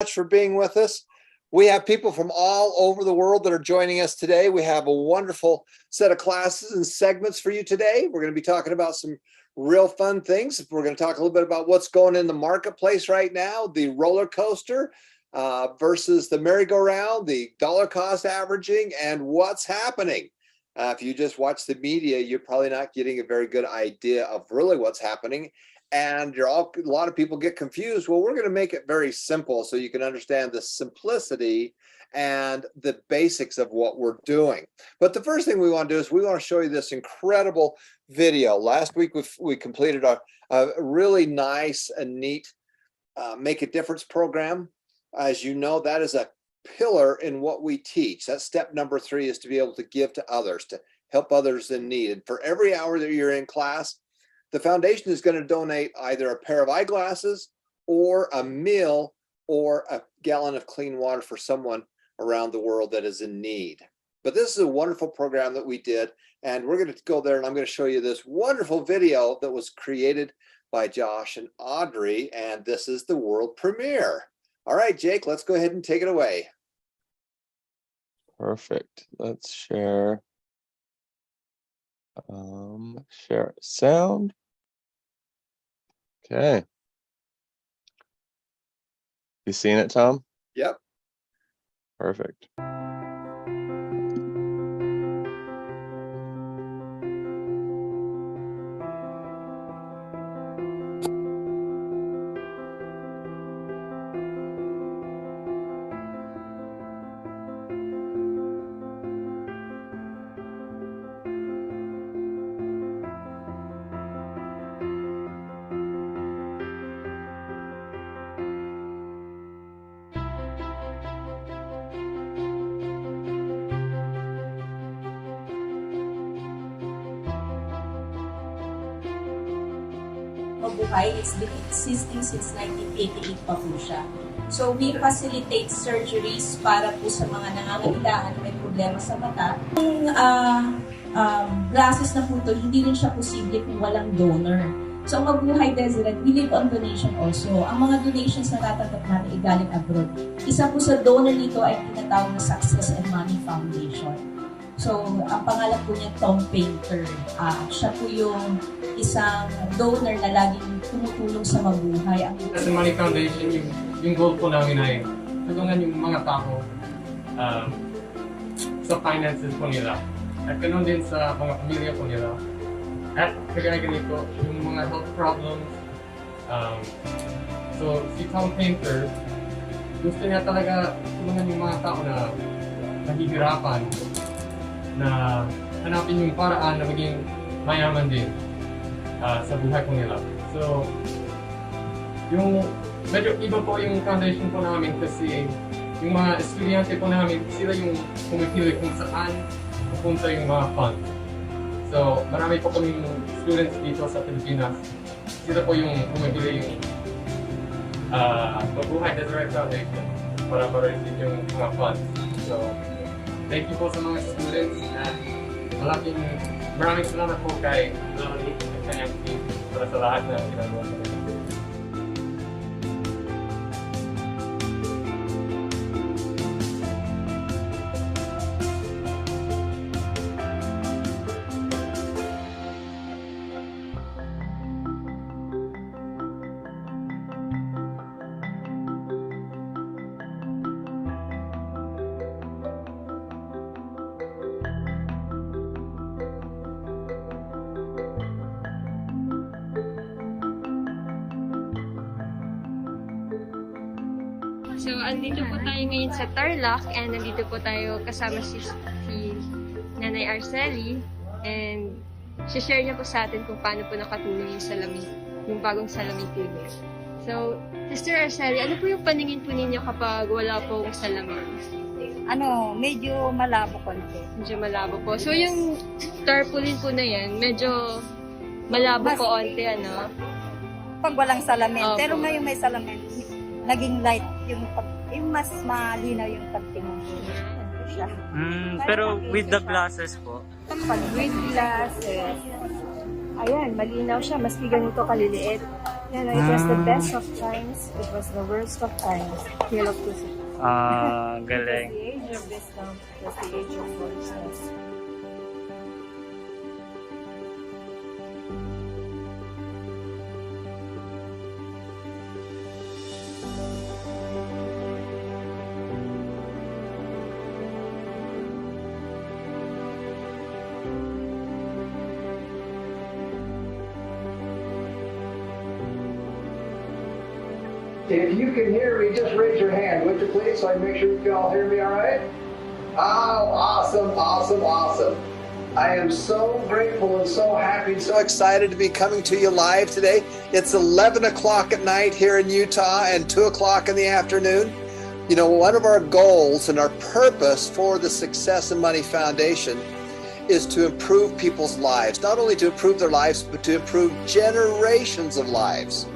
Much for being with us. We have people from all over the world that are joining us today. We have a wonderful set of classes and segments for you today. We're going to be talking about some real fun things. We're going to talk a little bit about what's going in the marketplace right now, the roller coaster versus the merry-go-round, the dollar cost averaging, and what's happening. If you just watch the media, you're probably not getting a very good idea of really what's happening. And a lot of people get confused. Well, we're going to make it very simple so you can understand the simplicity and the basics of what we're doing. But the first thing we want to do is we want to show you this incredible video. Last week, we completed a really nice and neat Make a Difference program. As you know, that is a pillar in what we teach. That's step number 3, is to be able to give to others, to help others in need. And for every hour that you're in class, the foundation is going to donate either a pair of eyeglasses or a meal or a gallon of clean water for someone around the world that is in need. But this is a wonderful program that we did, and we're going to go there and I'm going to show you this wonderful video that was created by Josh and Audrey, and this is the world premiere. All right, Jake, let's go ahead and take it away. Perfect. Let's share. Share sound. Okay. You seeing it, Tom? Yep. Perfect. Mabuhay, it's been existing since 1988 pa po siya. So we facilitate surgeries para po sa mga nangangailangan na may problema sa mata. Yung glasses na po ito, hindi rin siya posible kung walang donor. So Mabuhay Deseret, we live on donation also. Ang mga donations na tatanggap natin ay galing abroad. Isa po sa donor nito ay tinatawag na Success and Money Foundation. So, ang pangalan po niya, Tom Painter. Siya po yung isang donor na laging tumutulong sa mabuhay. As a Money Foundation, yung goal po namin ay tulungan yung mga tao sa finances po nila. At ganoon din sa mga pamilya po nila. At kagaya ganito, yung mga health problems. So, si Tom Painter, gusto niya talaga tulungan yung mga tao na nahihirapan, na hanapin yung paraan na maging mayaman din sa buhay po nila. So, yung medyo iba po yung foundation po namin kasi yung mga estudyante po namin, sila yung pumipili kung saan pupunta yung mga funds. So, marami po kaming students dito sa Pilipinas. Sila po yung pumipili yung Mabuhay Deseret Foundation para ma-receive yung mga funds. So, thank you po sa mga students at maraming salamat po kay Melanie at kanyang team para sa lahat na ginagawa nila. So, andito po tayo ngayon sa Tarlac and nandito po tayo kasama si Nanay Arceli and share niya po sa atin kung paano po nakatulong yung salamin, yung bagong salamin clinic. So, Sister Arceli, ano po yung paningin po ninyo kapag wala pong salamin? Medyo malabo konti. Medyo malabo po. So, yung tarpaulin po na yan, medyo malabo po onti, ano? Pag walang salamin. Opo. Pero ngayon may salamin, naging light yung mas malinaw yung pagtingin ko. Siya. Pero with the glasses po? Pag with glasses, ayan, malinaw siya. Maski ganito kaliliit. It was the best of times. It was the worst of times. Hirap ko siya. Ah, It was galing. the age of wisdom. It was the age of foolishness. If you can hear me, just raise your hand, would you please, so I can make sure you can all hear me all right? Oh, awesome, awesome, awesome. I am so grateful and so happy and so excited to be coming to you live today. It's 11 o'clock at night here in Utah and 2 o'clock in the afternoon. You know, one of our goals and our purpose for the Success and Money Foundation is to improve people's lives, not only to improve their lives, but to improve generations of lives.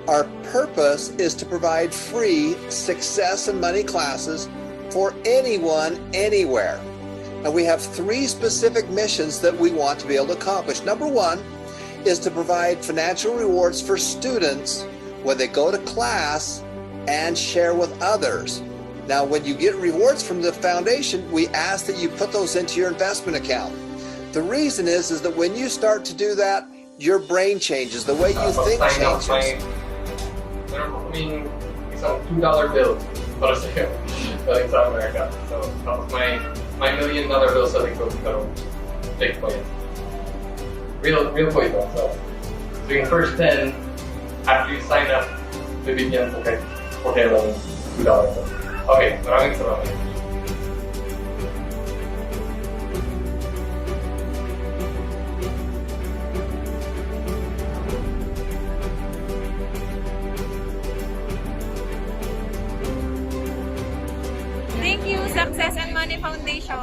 Our purpose is to provide free success and money classes for anyone, anywhere. And we have 3 specific missions that we want to be able to accomplish. Number 1 is to provide financial rewards for students when they go to class and share with others. Now, when you get rewards from the foundation, we ask that you put those into your investment account. The reason is that when you start to do that, your brain changes, the way you think changes. Meron po kaming isang $2 bill para sa'yo galing sa Amerika. So, tapos may $1 million bill sa likod, pero fake po yun. Real po ito. So yung first 10, after you sign up, bibigyan po kayo lang $2. Okay, maraming salamat. Thank you, Success and Money Foundation.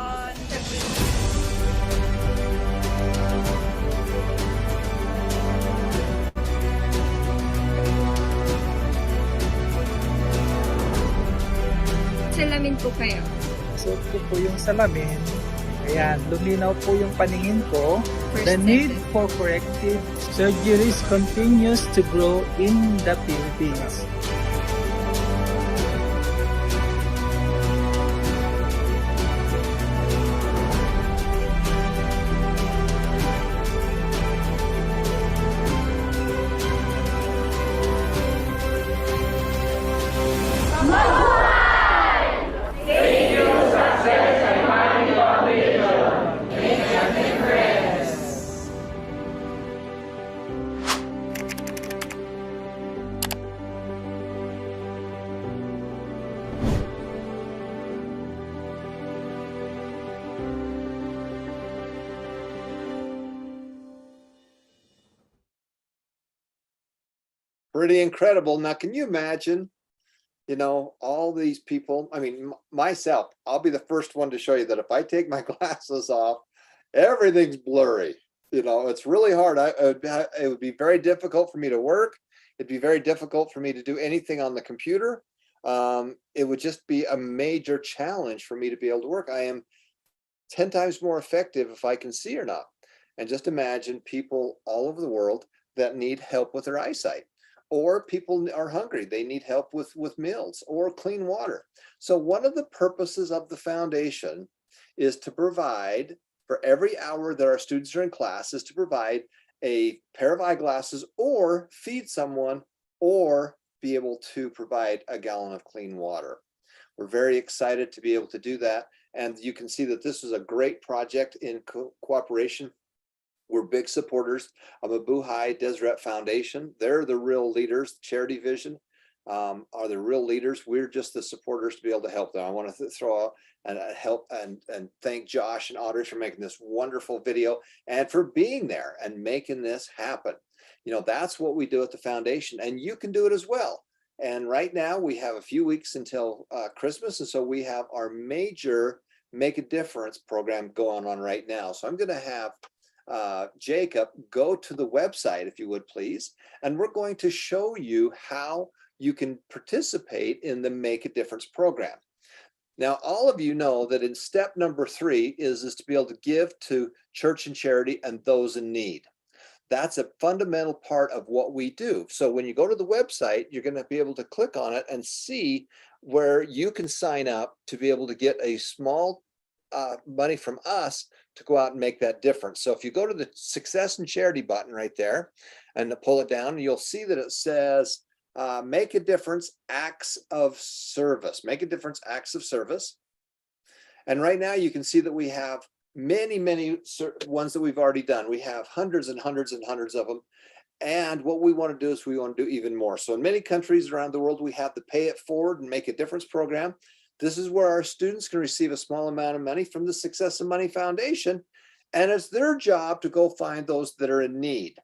Salamin po kayo. Suot ko po yung salamin. Ayan, luminaw po yung paningin ko. First The need step. for corrective surgeries continues to grow in the Philippines. Pretty incredible. Now, can you imagine, you know, all these people? I mean, myself, I'll be the first one to show you that if I take my glasses off, everything's blurry. You know, it's really hard. It would be very difficult for me to work. It'd be very difficult for me to do anything on the computer. It would just be a major challenge for me to be able to work. I am 10 times more effective if I can see or not. And just imagine people all over the world that need help with their eyesight, or people are hungry, they need help with meals or clean water. So one of the purposes of the foundation is to provide, for every hour that our students are in class, is to provide a pair of eyeglasses or feed someone or be able to provide a gallon of clean water. We're very excited to be able to do that. And you can see that this is a great project in cooperation. We're big supporters of Mabuhay Deseret Foundation. They're the real leaders. Charity Vision are the real leaders. We're just the supporters to be able to help them. I want to throw out and help and thank Josh and Audrey for making this wonderful video and for being there and making this happen. You know, that's what we do at the foundation, and you can do it as well. And right now we have a few weeks until Christmas, and so we have our major Make a Difference program going on right now. So I'm going to have Jacob go to the website, if you would please, and we're going to show you how you can participate in the Make a Difference program. Now, all of you know that in step number 3 is to be able to give to church and charity and those in need. That's a fundamental part of what we do. So when you go to the website, you're going to be able to click on it and see where you can sign up to be able to get a small money from us to go out and make that difference. So if you go to the Success and Charity button right there and pull it down, you'll see that it says make a difference, acts of service. Make a difference, acts of service. And right now you can see that we have many ones that we've already done. We have hundreds and hundreds and hundreds of them. And what we want to do is we want to do even more. So in many countries around the world, we have the Pay It Forward and Make a Difference program. This is where our students can receive a small amount of money from the Success and Money Foundation. And it's their job to go find those that are in need.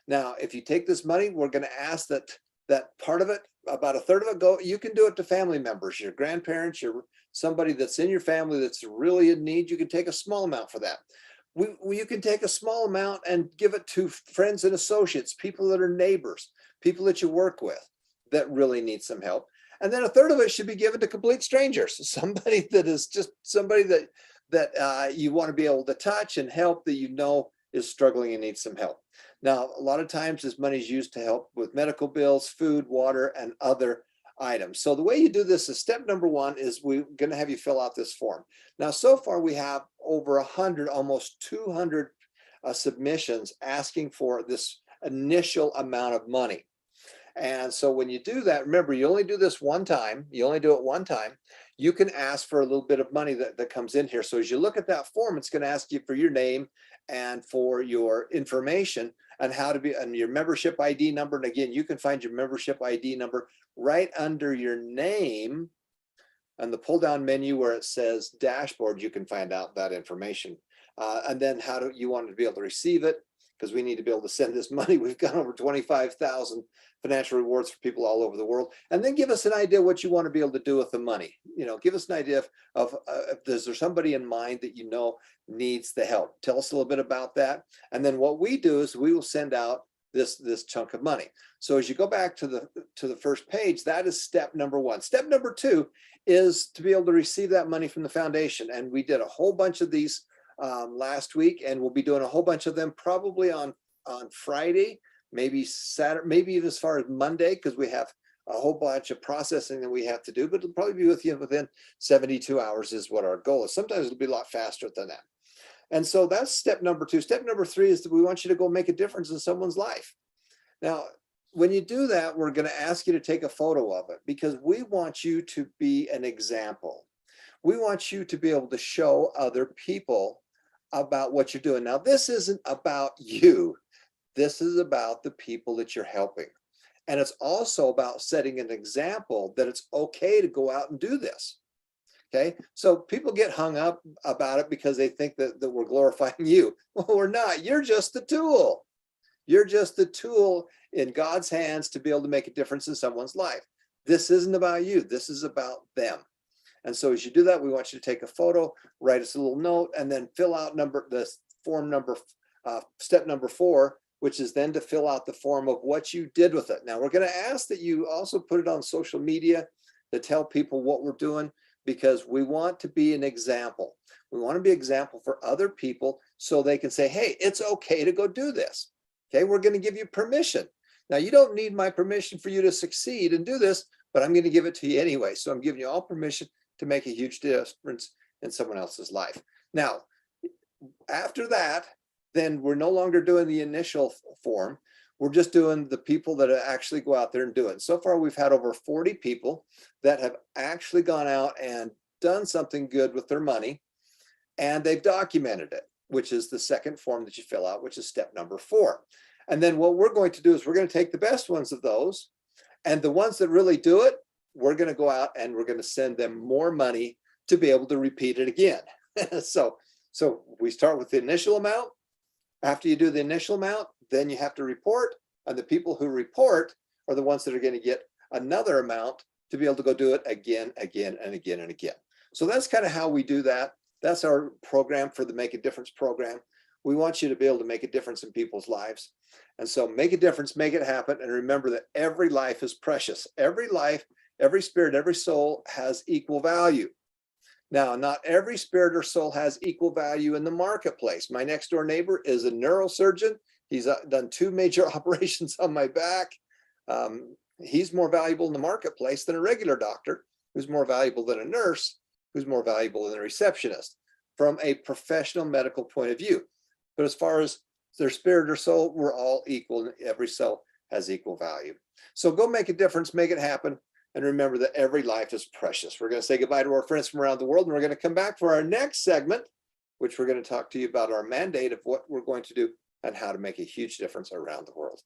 Now, if you take this money, we're going to ask that part of it, about a third of it, you can do it to family members, your grandparents, somebody that's in your family that's really in need. You can take a small amount for that. You can take a small amount and give it to friends and associates, people that are neighbors, people that you work with that really need some help. And then a third of it should be given to complete strangers, somebody that is just somebody that you want to be able to touch and help, that you know is struggling and needs some help. Now, a lot of times this money is used to help with medical bills, food, water, and other items. So the way you do this is step number one is we're going to have you fill out this form. Now, so far we have over 100, almost 200 submissions asking for this initial amount of money. And so when you do that, remember, you only do this one time. You only do it one time. You can ask for a little bit of money that comes in here. So as you look at that form, it's going to ask you for your name and for your information and how to be, and your membership ID number. And again, you can find your membership ID number right under your name. And the pull down menu where it says dashboard, you can find out that information. And then how do you want to be able to receive it? Because we need to be able to send this money. We've got over 25,000 financial rewards for people all over the world. And then give us an idea what you want to be able to do with the money. You know, give us an idea of is there somebody in mind that you know needs the help? Tell us a little bit about that. And then what we do is we will send out this chunk of money. So as you go back to the first page, that is step number one. Step number two is to be able to receive that money from the foundation. And we did a whole bunch of these last week, and we'll be doing a whole bunch of them probably on Friday, maybe Saturday, maybe even as far as Monday, because we have a whole bunch of processing that we have to do, but it'll probably be with you within 72 hours is what our goal is. Sometimes it'll be a lot faster than that. And so that's step number two. Step number three is that we want you to go make a difference in someone's life. Now, when you do that, we're going to ask you to take a photo of it because we want you to be an example. We want you to be able to show other people about what you're doing. Now, this isn't about you. This is about the people that you're helping. And it's also about setting an example that it's okay to go out and do this. Okay, so people get hung up about it because they think that we're glorifying you. Well, we're not. You're just the tool. You're just the tool in God's hands to be able to make a difference in someone's life. This isn't about you. This is about them. And so as you do that, we want you to take a photo, write us a little note, and then fill out step number 4, which is then to fill out the form of what you did with it. Now, we're going to ask that you also put it on social media to tell people what we're doing, because we want to be an example. We want to be an example for other people so they can say, hey, it's okay to go do this. Okay, we're going to give you permission. Now, you don't need my permission for you to succeed and do this, but I'm going to give it to you anyway. So I'm giving you all permission to make a huge difference in someone else's life. Now, after that, then we're no longer doing the initial form. We're just doing the people that actually go out there and do it. So far, we've had over 40 people that have actually gone out and done something good with their money, and they've documented it, which is the second form that you fill out, which is step number 4. And then what we're going to do is we're going to take the best ones of those, and the ones that really do it, we're going to go out and we're going to send them more money to be able to repeat it again. So we start with the initial amount. After you do the initial amount, then you have to report, and the people who report are the ones that are going to get another amount to be able to go do it again, again, and again, and again. So that's kind of how we do that. That's our program for the Make a Difference program. We want you to be able to make a difference in people's lives. And so make a difference, make it happen. And remember that every life is precious. Every life, every spirit, every soul has equal value. Now, not every spirit or soul has equal value in the marketplace. My next door neighbor is a neurosurgeon. He's done 2 major operations on my back. He's more valuable in the marketplace than a regular doctor, who's more valuable than a nurse, who's more valuable than a receptionist from a professional medical point of view. But as far as their spirit or soul, we're all equal, and every soul has equal value. So go make a difference, make it happen, and remember that every life is precious. We're going to say goodbye to our friends from around the world, and we're going to come back for our next segment, which we're going to talk to you about our mandate of what we're going to do and how to make a huge difference around the world.